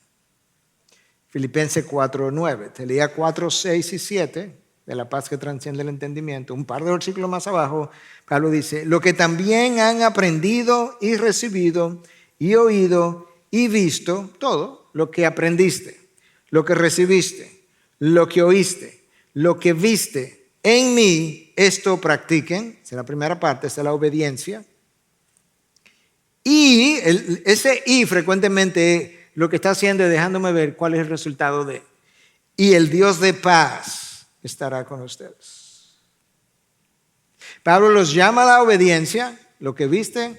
Filipenses 4:9. Te leía 4, 6 y 7 de la paz que trasciende el entendimiento. Un par de versículos más abajo, Pablo dice, lo que también han aprendido y recibido y oído y visto, todo lo que aprendiste, lo que recibiste, lo que oíste, lo que viste en mí, esto practiquen. Esa es la primera parte, esa es la obediencia. Y ese y frecuentemente lo que está haciendo es dejándome ver cuál es el resultado de. Y el Dios de paz estará con ustedes. Pablo los llama a la obediencia, lo que viste,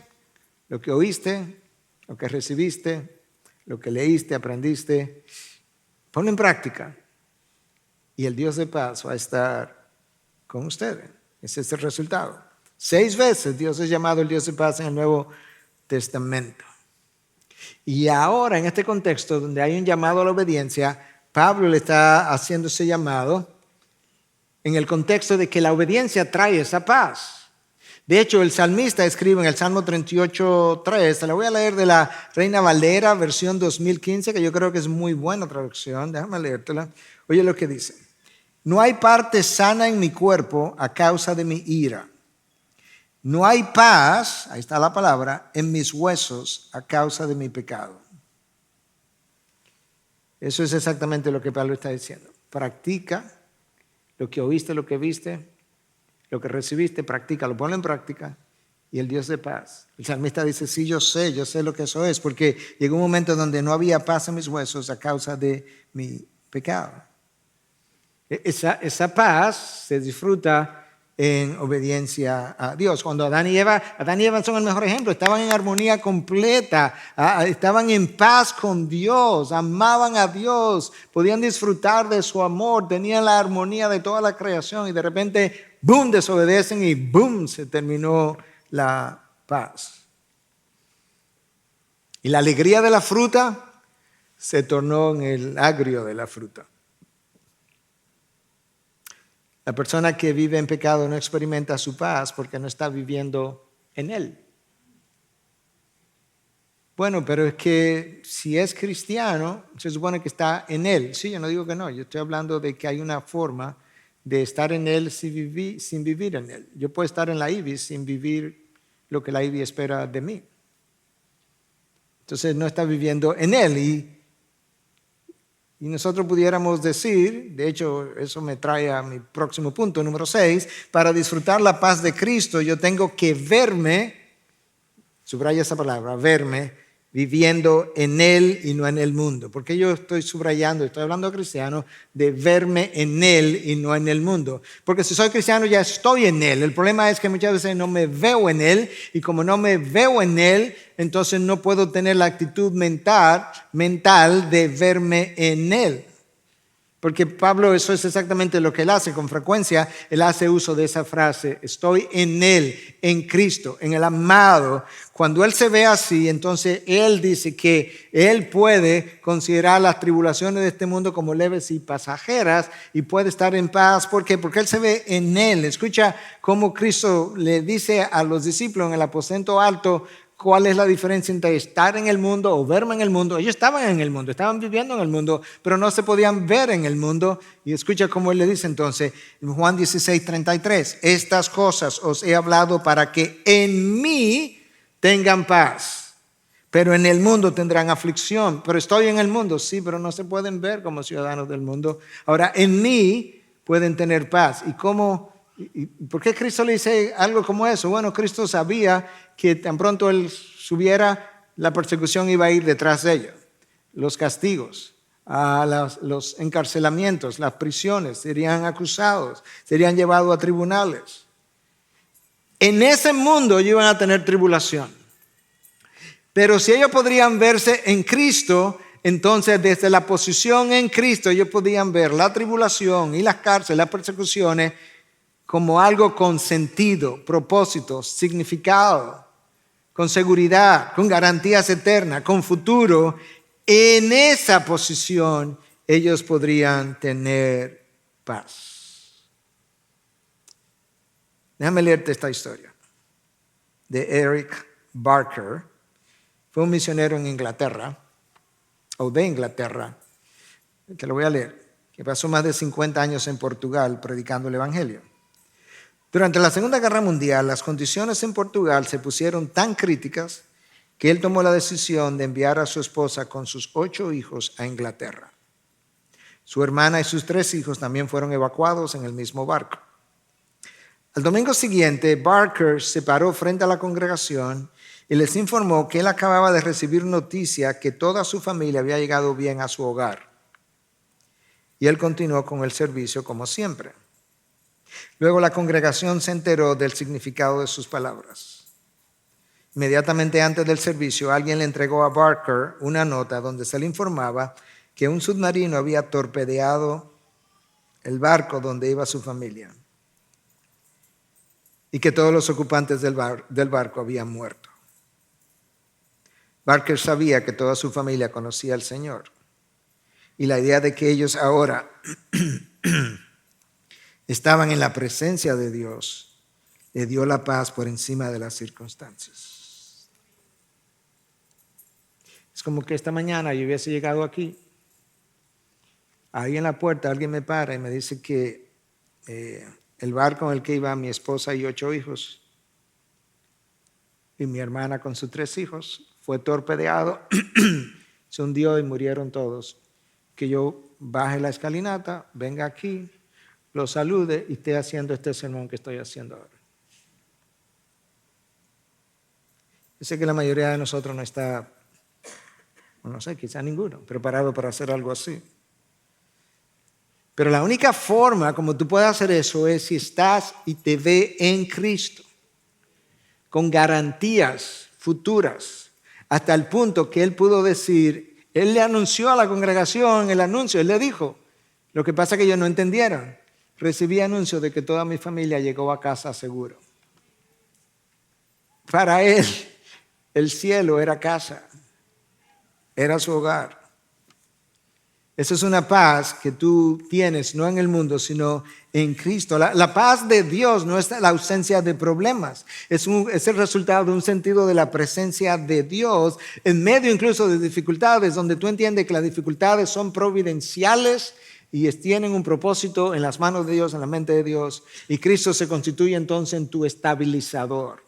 lo que oíste, lo que recibiste, lo que leíste, aprendiste, ponlo en práctica. Y el Dios de paz va a estar con ustedes. Ese es el resultado. 6 veces Dios es llamado el Dios de paz en el Nuevo Testamento. Y ahora, en este contexto donde hay un llamado a la obediencia, Pablo le está haciendo ese llamado en el contexto de que la obediencia trae esa paz. De hecho, el salmista escribe en el Salmo 38:3, te la voy a leer de la Reina Valera, versión 2015, que yo creo que es muy buena traducción, déjame leértela. Oye lo que dice: no hay parte sana en mi cuerpo a causa de mi ira. No hay paz, ahí está la palabra, en mis huesos a causa de mi pecado. Eso es exactamente lo que Pablo está diciendo. Practica lo que oíste, lo que viste, lo que recibiste, practícalo, ponlo en práctica y el Dios de paz. El salmista dice, sí, yo sé lo que eso es, porque llegó un momento donde no había paz en mis huesos a causa de mi pecado. Esa paz se disfruta en obediencia a Dios. Cuando Adán y Eva son el mejor ejemplo, estaban en armonía completa, estaban en paz con Dios, amaban a Dios, podían disfrutar de su amor, tenían la armonía de toda la creación y de repente, ¡boom!, desobedecen y ¡boom!, se terminó la paz. Y la alegría de la fruta se tornó en el agrio de la fruta. La persona que vive en pecado no experimenta su paz porque no está viviendo en él. Bueno, pero es que si es cristiano, se supone que está en él. Sí, yo no digo que no, yo estoy hablando de que hay una forma de estar en él sin vivir en él. Yo puedo estar en la IBI sin vivir lo que la IBI espera de mí. Entonces no está viviendo en él y nosotros pudiéramos decir, de hecho eso me trae a mi próximo punto, número 6, para disfrutar la paz de Cristo yo tengo que verme, subraya esa palabra, verme, viviendo en Él y no en el mundo. Porque yo estoy subrayando, estoy hablando cristiano, de verme en Él y no en el mundo. Porque si soy cristiano ya estoy en Él. El problema es que muchas veces no me veo en Él y como no me veo en Él, entonces no puedo tener la actitud mental de verme en Él. Porque Pablo, eso es exactamente lo que él hace. Con frecuencia, él hace uso de esa frase, estoy en Él, en Cristo, en el amado. Cuando él se ve así, entonces él dice que él puede considerar las tribulaciones de este mundo como leves y pasajeras y puede estar en paz. ¿Por qué? Porque él se ve en Él. Escucha cómo Cristo le dice a los discípulos en el aposento alto, ¿cuál es la diferencia entre estar en el mundo o verme en el mundo? Ellos estaban en el mundo, estaban viviendo en el mundo, pero no se podían ver en el mundo. Y escucha cómo él le dice entonces, en Juan 16:33, estas cosas os he hablado para que en mí tengan paz, pero en el mundo tendrán aflicción. Pero estoy en el mundo, sí, pero no se pueden ver como ciudadanos del mundo. Ahora, en mí pueden tener paz. ¿Y cómo? ¿Y por qué Cristo le dice algo como eso? Bueno, Cristo sabía que tan pronto Él subiera, la persecución iba a ir detrás de ellos. Los castigos, los encarcelamientos, las prisiones, serían acusados, serían llevados a tribunales. En ese mundo ellos iban a tener tribulación. Pero si ellos podrían verse en Cristo, entonces desde la posición en Cristo ellos podían ver la tribulación y las cárceles, las persecuciones, como algo con sentido, propósito, significado, con seguridad, con garantías eternas, con futuro. En esa posición ellos podrían tener paz. Déjame leerte esta historia de Eric Barker. Fue un misionero en Inglaterra, o de Inglaterra. Te lo voy a leer. Que pasó más de 50 años en Portugal predicando el Evangelio. Durante la Segunda Guerra Mundial, las condiciones en Portugal se pusieron tan críticas que él tomó la decisión de enviar a su esposa con sus 8 hijos a Inglaterra. Su hermana y sus 3 hijos también fueron evacuados en el mismo barco. Al domingo siguiente, Barker se paró frente a la congregación y les informó que él acababa de recibir noticia que toda su familia había llegado bien a su hogar. Y él continuó con el servicio como siempre. Luego la congregación se enteró del significado de sus palabras. inmediatamente antes del servicio, alguien le entregó a Barker una nota donde se le informaba que un submarino había torpedeado el barco donde iba su familia y que todos los ocupantes del barco habían muerto. Barker sabía que toda su familia conocía al Señor y la idea de que ellos ahora estaban en la presencia de Dios le dio la paz por encima de las circunstancias. Es como que esta mañana yo hubiese llegado aquí. Ahí en la puerta alguien me para y me dice que el barco en el que iba mi esposa y 8 hijos y mi hermana con sus 3 hijos fue torpedeado, se hundió y murieron todos. Que yo baje la escalinata, venga aquí, lo salude y esté haciendo este sermón que estoy haciendo ahora. Yo sé que la mayoría de nosotros no está, no sé, quizá ninguno, preparado para hacer algo así. Pero la única forma como tú puedes hacer eso es si estás y te ve en Cristo, con garantías futuras, hasta el punto que Él pudo decir, Él le anunció a la congregación el anuncio, Él le dijo, lo que pasa es que ellos no entendieron. Recibí anuncio de que toda mi familia llegó a casa seguro. Para Él, el cielo era casa, era su hogar. Esa es una paz que tú tienes, no en el mundo, sino en Cristo. La paz de Dios no es la ausencia de problemas. Es el resultado de un sentido de la presencia de Dios en medio incluso de dificultades, donde tú entiendes que las dificultades son providenciales y tienen un propósito en las manos de Dios, en la mente de Dios. Y Cristo se constituye entonces en tu estabilizador.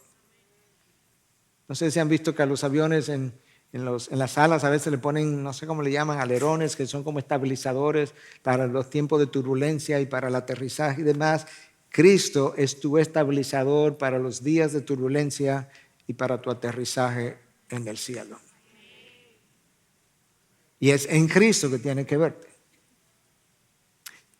No sé si han visto que a los aviones en las alas a veces le ponen, no sé cómo le llaman, alerones, que son como estabilizadores para los tiempos de turbulencia y para el aterrizaje y demás. Cristo es tu estabilizador para los días de turbulencia y para tu aterrizaje en el cielo. Y es en Cristo que tiene que verte.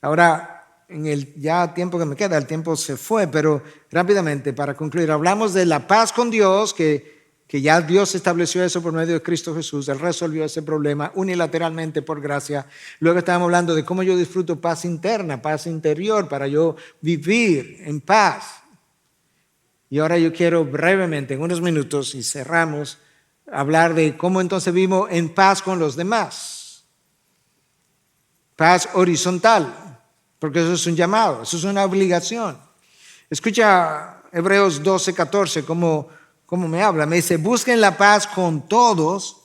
Ahora, en el ya tiempo que me queda, el tiempo se fue, pero rápidamente para concluir, hablamos de la paz con Dios, que ya Dios estableció eso por medio de Cristo Jesús. Él resolvió ese problema unilateralmente por gracia. Luego estábamos hablando de cómo yo disfruto paz interna, paz interior, para yo vivir en paz. Y ahora yo quiero brevemente, en unos minutos, y cerramos, hablar de cómo entonces vivimos en paz con los demás. Paz horizontal, porque eso es un llamado, eso es una obligación. Escucha Hebreos 12:14, cómo me habla. Me dice, busquen la paz con todos.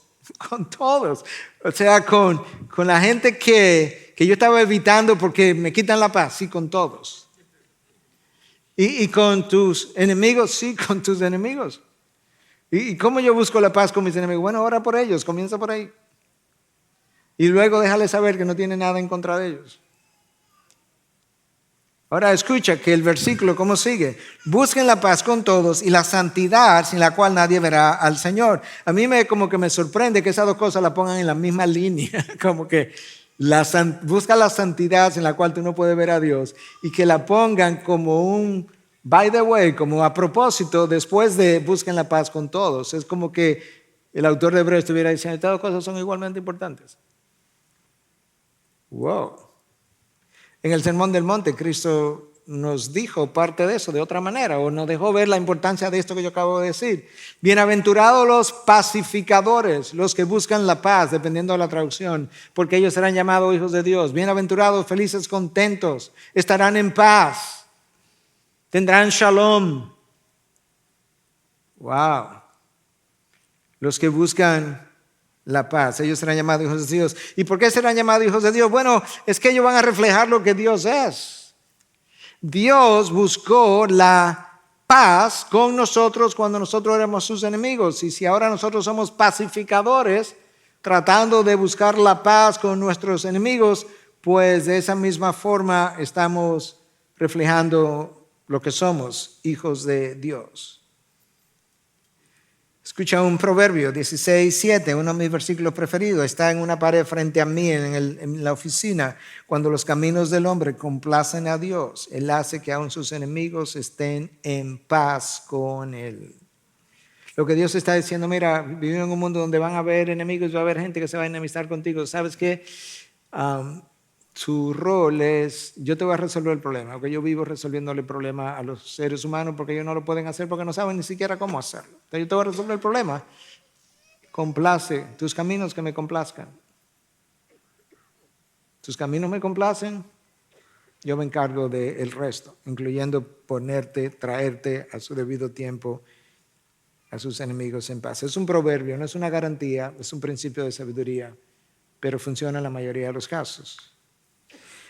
O sea, con la gente que yo estaba evitando porque me quitan la paz. Sí, con todos. Y con tus enemigos, sí, con tus enemigos. ¿Y cómo yo busco la paz con mis enemigos? Bueno, ora por ellos, comienza por ahí. Y luego déjale saber que no tiene nada en contra de ellos. Ahora escucha que el versículo, ¿cómo sigue? Busquen la paz con todos y la santidad sin la cual nadie verá al Señor. A mí como que me sorprende que esas dos cosas la pongan en la misma línea. Como que busca la santidad sin la cual tú no puedes ver a Dios y que la pongan como un by the way, como a propósito después de busquen la paz con todos. Es como que el autor de Hebreos estuviera diciendo, estas dos cosas son igualmente importantes. Wow. En el Sermón del Monte, Cristo nos dijo parte de eso de otra manera, o nos dejó ver la importancia de esto que yo acabo de decir. Bienaventurados los pacificadores, los que buscan la paz, dependiendo de la traducción, porque ellos serán llamados hijos de Dios. Bienaventurados, felices, contentos, estarán en paz, tendrán shalom. Wow. Los que buscan la paz, ellos serán llamados hijos de Dios. ¿Y por qué serán llamados hijos de Dios? Bueno, es que ellos van a reflejar lo que Dios es. Dios buscó la paz con nosotros cuando nosotros éramos sus enemigos. Y si ahora nosotros somos pacificadores, tratando de buscar la paz con nuestros enemigos, pues de esa misma forma estamos reflejando lo que somos, hijos de Dios. Escucha un proverbio 16:7, uno de mis versículos preferidos. Está en una pared frente a mí en la oficina. Cuando los caminos del hombre complacen a Dios, Él hace que aun sus enemigos estén en paz con Él. Lo que Dios está diciendo, mira, vivimos en un mundo donde van a haber enemigos, va a haber gente que se va a enemistar contigo. ¿Sabes qué? Su rol es, yo te voy a resolver el problema, porque yo vivo resolviéndole el problema a los seres humanos porque ellos no lo pueden hacer porque no saben ni siquiera cómo hacerlo. Entonces yo te voy a resolver el problema. Complace tus caminos que me complazcan. Tus caminos me complacen, yo me encargo del resto, incluyendo ponerte, traerte a su debido tiempo a sus enemigos en paz. Es un proverbio, no es una garantía, es un principio de sabiduría, pero funciona en la mayoría de los casos.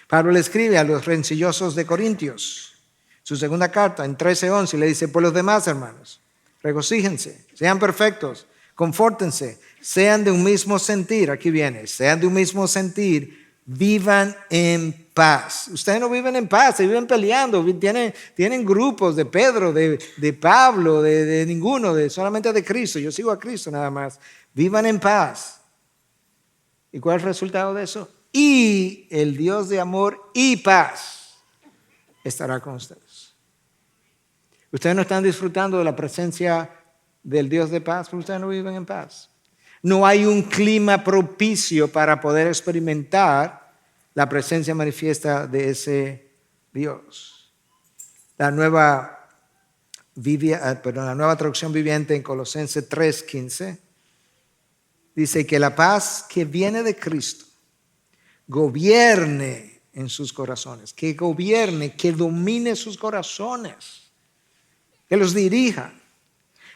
Pablo le escribe a los rencillosos de Corintios, su segunda carta, en 13:11, le dice, por los demás, hermanos, regocíjense, sean perfectos, confórtense, sean de un mismo sentir, aquí viene, sean de un mismo sentir, vivan en paz. Ustedes no viven en paz, se viven peleando, tienen grupos de Pedro, de Pablo, de ninguno, solamente de Cristo. Yo sigo a Cristo nada más. Vivan en paz. ¿Y cuál es el resultado de eso? Y el Dios de amor y paz estará con ustedes. Ustedes no están disfrutando de la presencia del Dios de paz porque ustedes no viven en paz. No hay un clima propicio para poder experimentar la presencia manifiesta de ese Dios. La nueva traducción viviente en Colosenses 3:15 dice que la paz que viene de Cristo gobierne en sus corazones, que gobierne, que domine sus corazones, que los dirija.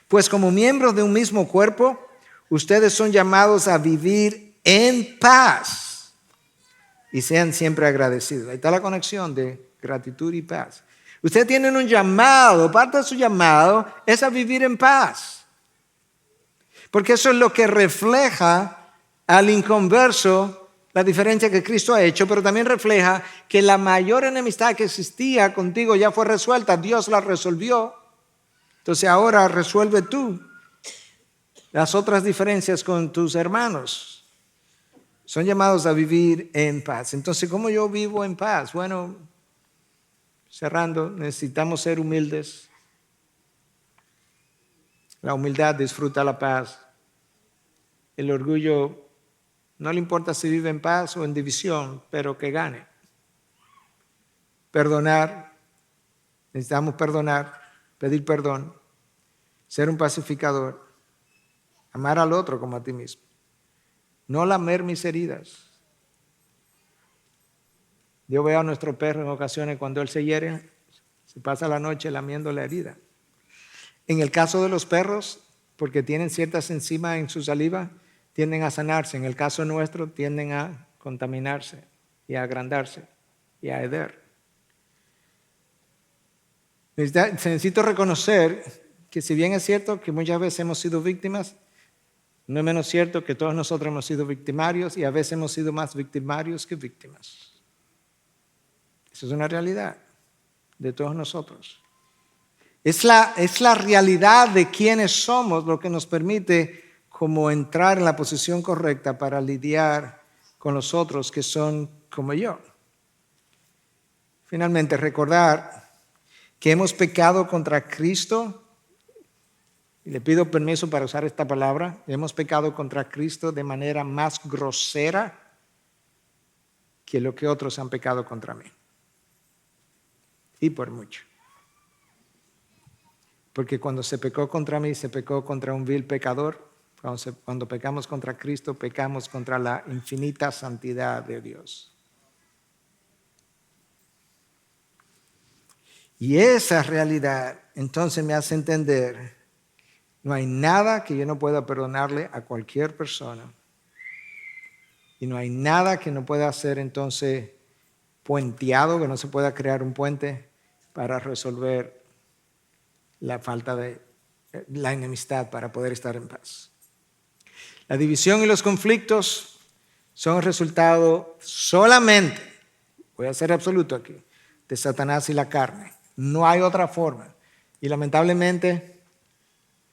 Pues como miembros de un mismo cuerpo, ustedes son llamados a vivir en paz y sean siempre agradecidos. Ahí está la conexión de gratitud y paz. Ustedes tienen un llamado, parte de su llamado es a vivir en paz. Porque eso es lo que refleja al inconverso la diferencia que Cristo ha hecho, pero también refleja que la mayor enemistad que existía contigo ya fue resuelta, Dios la resolvió. Entonces ahora resuelve tú las otras diferencias con tus hermanos. Son llamados a vivir en paz. Entonces, ¿cómo yo vivo en paz? Bueno, cerrando, necesitamos ser humildes. La humildad disfruta la paz. El orgullo no le importa si vive en paz o en división, pero que gane. Perdonar, necesitamos perdonar, pedir perdón, ser un pacificador. Amar al otro como a ti mismo. No lamer mis heridas. Yo veo a nuestro perro en ocasiones cuando él se hiere, se pasa la noche lamiendo la herida. En el caso de los perros, porque tienen ciertas enzimas en su saliva, tienden a sanarse. En el caso nuestro, tienden a contaminarse y a agrandarse y a heder. Necesito reconocer que si bien es cierto que muchas veces hemos sido víctimas, no es menos cierto que todos nosotros hemos sido victimarios y a veces hemos sido más victimarios que víctimas. Eso es una realidad de todos nosotros. Es la realidad de quienes somos lo que nos permite como entrar en la posición correcta para lidiar con los otros que son como yo. Finalmente, recordar que hemos pecado contra Cristo. Y le pido permiso para usar esta palabra. Hemos pecado contra Cristo de manera más grosera que lo que otros han pecado contra mí. Y por mucho. Porque cuando se pecó contra mí, se pecó contra un vil pecador. Cuando pecamos contra Cristo, pecamos contra la infinita santidad de Dios. Y esa realidad entonces me hace entender. No hay nada que yo no pueda perdonarle a cualquier persona. Y no hay nada que no pueda ser entonces puenteado, que no se pueda crear un puente para resolver la falta de la enemistad para poder estar en paz. La división y los conflictos son resultado solamente, voy a ser absoluto aquí, de Satanás y la carne. No hay otra forma. Y lamentablemente,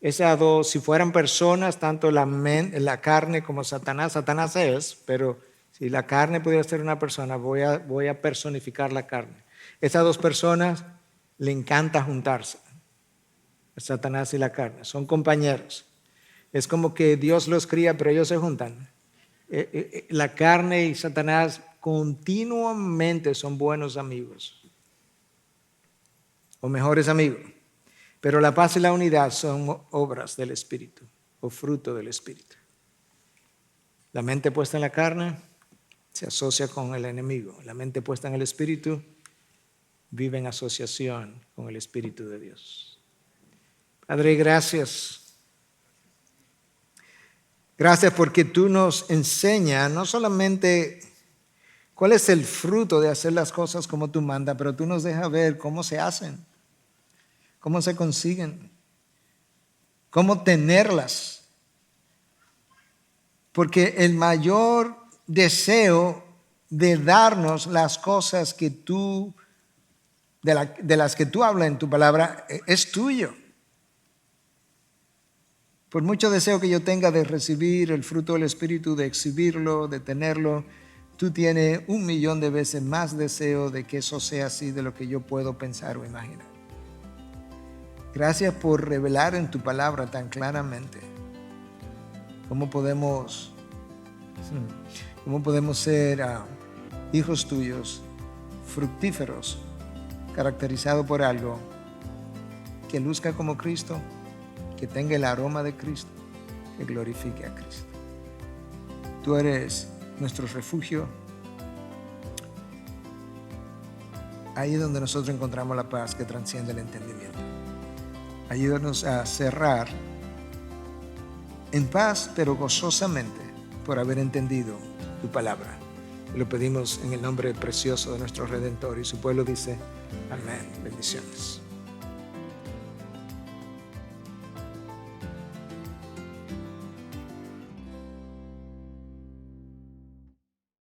esas dos, si fueran personas, tanto la carne como Satanás es, pero si la carne pudiera ser una persona, voy a personificar la carne. Esas dos personas le encanta juntarse. Satanás y la carne, son compañeros. Es como que Dios los cría, pero ellos se juntan. La carne y Satanás continuamente son buenos amigos, o mejores amigos. Pero la paz y la unidad son obras del Espíritu, o fruto del Espíritu. La mente puesta en la carne se asocia con el enemigo. La mente puesta en el Espíritu vive en asociación con el Espíritu de Dios. Padre, gracias. Gracias porque tú nos enseñas no solamente cuál es el fruto de hacer las cosas como tú mandas, pero tú nos dejas ver cómo se hacen, cómo se consiguen, cómo tenerlas. Porque el mayor deseo de darnos las cosas que tú, de las que tú hablas en tu palabra, es tuyo. Por mucho deseo que yo tenga de recibir el fruto del Espíritu, de exhibirlo, de tenerlo, tú tienes 1,000,000 de veces más deseo de que eso sea así de lo que yo puedo pensar o imaginar. Gracias por revelar en tu palabra tan claramente cómo podemos ser hijos tuyos, fructíferos, caracterizados por algo que luzca como Cristo, que tenga el aroma de Cristo, que glorifique a Cristo. Tú eres nuestro refugio. Ahí es donde nosotros encontramos la paz que transciende el entendimiento. Ayúdanos a cerrar en paz, pero gozosamente, por haber entendido tu palabra. Lo pedimos en el nombre precioso de nuestro Redentor, y su pueblo dice amén. Bendiciones.